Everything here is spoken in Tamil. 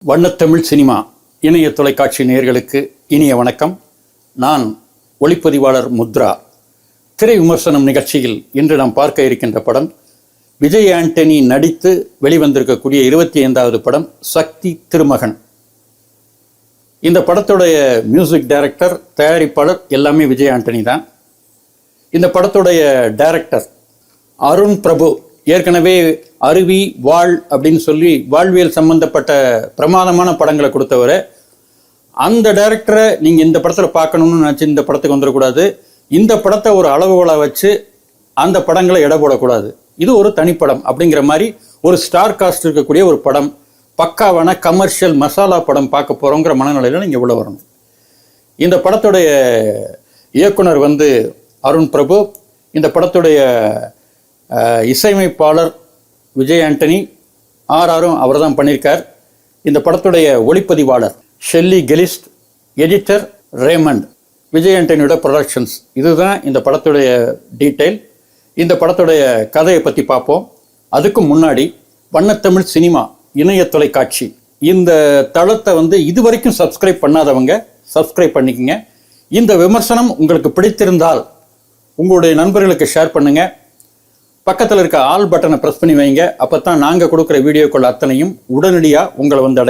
வண்ணத்தமிழ் சினிமா இணைய தொலைக்காட்சி நேயர்களுக்கு இனிய வணக்கம். நான் ஒளிப்பதிவாளர் முத்ரா. திரை விமர்சனம் நிகழ்ச்சியில் இன்று நாம் பார்க்க இருக்கின்ற படம் விஜய் ஆண்டனி நடித்து வெளிவந்திருக்கக்கூடிய 25வது படம் சக்தி திருமகன். இந்த படத்துடைய மியூசிக் டைரக்டர், தயாரிப்பாளர் எல்லாமே விஜய் ஆண்டனி தான். இந்த படத்துடைய டைரக்டர் அருண் பிரபு ஏற்கனவே அருவி, வாழ் அப்படின்னு சொல்லி வாழ்வியல் சம்பந்தப்பட்ட பிரமாதமான படங்களை கொடுத்தவர். அந்த டைரக்டரை நீங்கள் இந்த படத்தில் பார்க்கணும்னு நினச்சி இந்த படத்துக்கு வந்துடக்கூடாது. இந்த படத்தை ஒரு அளவுகோலை வச்சு அந்த படங்களை எடை போடக்கூடாது. இது ஒரு தனிப்படம் அப்படிங்கிற மாதிரி ஒரு ஸ்டார் காஸ்ட் இருக்கக்கூடிய ஒரு படம், பக்காவான கமர்ஷியல் மசாலா படம் பார்க்க போகிறோங்கிற மனநிலையில் நீங்கள் உள்ள வரணும். இந்த படத்துடைய இயக்குனர் அருண் பிரபு. இந்த படத்துடைய இசையமைப்பாளர் விஜய் ஆண்டனி. ஆர்ஆரும் அவர் தான் பண்ணியிருக்கார். இந்த படத்துடைய ஒளிப்பதிவாளர் Shelley Calist, editor Raymond. Vijay ஆண்டனியோட ப்ரொடக்ஷன்ஸ். இதுதான் இந்த படத்துடைய டீட்டெயில். இந்த படத்துடைய கதையை பற்றி பார்ப்போம். அதுக்கு முன்னாடி வண்ணத்தமிழ் சினிமா இணைய தொலைக்காட்சி இந்த தளத்தை இது வரைக்கும் சப்ஸ்கிரைப் பண்ணாதவங்க சப்ஸ்கிரைப் பண்ணிக்கங்க. இந்த விமர்சனம் உங்களுக்கு பிடித்திருந்தால் உங்களுடைய நண்பர்களுக்கு ஷேர் பண்ணுங்கள். பக்கத்தில் இருக்க ஆல் பட்டனை ப்ரெஸ் பண்ணி வைங்க. அப்போ தான் நாங்கள் கொடுக்குற வீடியோக்கள் அத்தனையும் உடனடியாக உங்களை அடையும்.